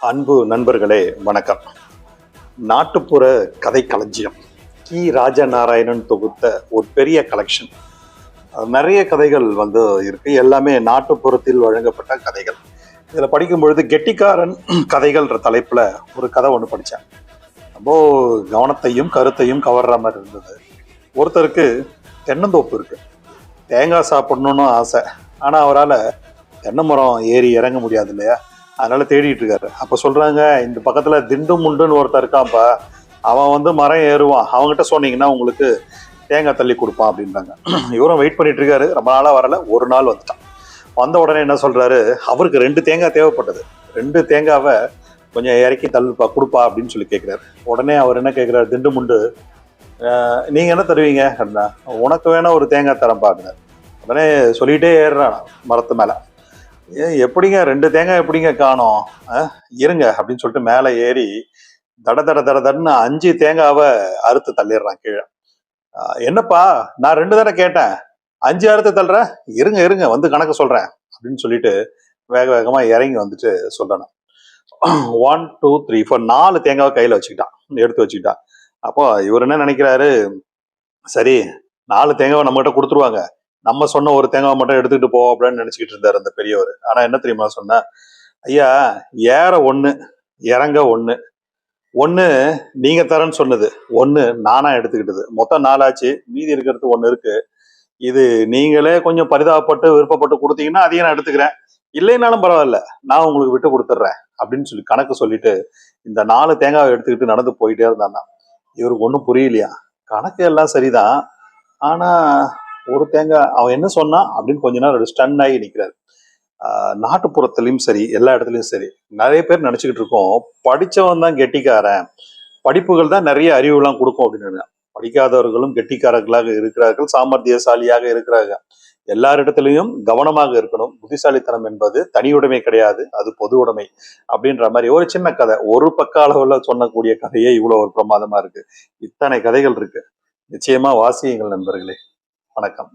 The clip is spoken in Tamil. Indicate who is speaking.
Speaker 1: அன்பு நண்பர்களே வணக்கம். நாட்டுப்புற கதை களஞ்சியம் ராஜநாராயணன் தொகுத்த ஒரு பெரிய கலெக்ஷன். நிறைய கதைகள் இருக்கு. எல்லாமே நாட்டுப்புறத்தில் வழங்கப்பட்ட கதைகள். இதுல படிக்கும் பொழுது கெட்டிக்காரன் கதைகள்ன்ற தலைப்புல ஒரு கதை ஒன்று படித்தேன். ரொம்ப கவனத்தையும் கருத்தையும் கவர்ற மாதிரி இருந்தது. ஒருத்தருக்கு தென்னந்தோப்பு இருக்கு, தேங்காய் சாப்பிடணும்னு ஆசை. ஆனா அவரால் தென்னை மரம் ஏறி இறங்க முடியாது இல்லையா, அதனால தேடிட்டு இருக்காரு. அப்ப சொல்றாங்க, இந்த பக்கத்துல திண்டு முண்டுன்னு ஒருத்தர் இருக்கான்ப்பா, அவன் மரம் ஏறுவான், அவங்ககிட்ட சொன்னீங்கன்னா உங்களுக்கு தேங்காய் தள்ளி கொடுப்பான் அப்படின்றாங்க. இவரும் வெயிட் பண்ணிட்டு இருக்காரு. ரொம்ப நாளா வரல. ஒரு நாள் வந்துட்டான். வந்த உடனே என்ன சொல்றாரு, அவருக்கு 2 தேங்காய் தேவைப்பட்டது. 2 தேங்காவை கொஞ்சம் இறக்கி தள்ளுப்பா கொடுப்பா அப்படின்னு சொல்லி கேட்கிறாரு. உடனே அவர் என்ன கேட்கிறாரு, திண்டு முண்டு, நீங்க என்ன தருவீங்க அப்படின்னா, உனக்கு வேணா ஒரு தேங்காய் தரேன் பாக்குறாரு. உடனே சொல்லிட்டே ஏறுறான் மரத்து மேல. எப்படிங்க 2 தேங்காய் எப்படிங்க காணோம், இருங்க அப்படின்னு சொல்லிட்டு மேலே ஏறி தட தட தட தடன்னு 5 தேங்காவை அறுத்து தள்ளிடுறான் கீழே. என்னப்பா, நான் 2 தானே கேட்டேன், 5 அறுத்து தள்ளுறேன், இருங்க இருங்க வந்து கணக்கு சொல்றேன் அப்படின்னு சொல்லிட்டு வேக வேகமா இறங்கி வந்துட்டு சொல்றான். 1 2 3 4 4 தேங்காவை கையில வச்சுக்கிட்டான், எடுத்து வச்சுக்கிட்டான். அப்போ இவர் என்ன நினைக்கிறாரு, சரி 4 தேங்காவை நம்ம கிட்ட கொடுத்துருவாங்க, நம்ம சொன்ன ஒரு தேங்காய் மட்டும் எடுத்துக்கிட்டு போ அப்படின்னு நினைச்சுக்கிட்டு இருந்தாரு அந்த பெரியவர். ஆனா என்ன தெரியுமா சொன்ன, ஐயா, ஏற 1 இறங்க 1 1 நீங்க தரேன்னு சொன்னது, 1 நானா எடுத்துக்கிட்டது, மொத்தம் 4 ஆச்சு. மீதி இருக்கிறது 1 இருக்கு. இது நீங்களே கொஞ்சம் பரிதாபப்பட்டு விருப்பப்பட்டு கொடுத்தீங்கன்னா அதையும் நான் எடுத்துக்கிறேன், இல்லைனாலும் பரவாயில்ல, நான் உங்களுக்கு விட்டு கொடுத்துட்றேன் அப்படின்னு சொல்லி கணக்கு சொல்லிட்டு இந்த 4 தேங்காவை எடுத்துக்கிட்டு நடந்து போயிட்டே இருந்தான்னா. இவருக்கு ஒன்றும் புரியலையா, கணக்கு எல்லாம் சரிதான், ஆனா ஒரு தேங்காய் அவன் என்ன சொன்னான் அப்படின்னு கொஞ்ச நேரம் ஸ்டன் ஆகி நிற்கிறாரு. நாட்டுப்புறத்துலயும் சரி, எல்லா இடத்துலயும் சரி, நிறைய பேர் நினைச்சுக்கிட்டு இருக்கோம், படிச்சவன் தான் கெட்டிக்காரன், படிப்புகள் தான் நிறைய அறிவுலாம் கொடுக்கும் அப்படின்னு. படிக்காதவர்களும் கெட்டிக்காரர்களாக இருக்கிறார்கள், சாமர்த்தியசாலியாக இருக்கிறார்கள். எல்லாரிடத்திலையும் கவனமாக இருக்கணும். புத்திசாலித்தனம் என்பது தனியுடைமை கிடையாது, அது பொது உடைமை அப்படின்ற மாதிரி ஒரு சின்ன கதை, ஒரு பக்க அளவுல சொல்லக்கூடிய கதையே இவ்வளவு ஒரு பிரமாதமா இருக்கு. இத்தனை கதைகள் இருக்கு. நிச்சயமா வாசியுங்கள் நண்பர்களே. வணக்கம்.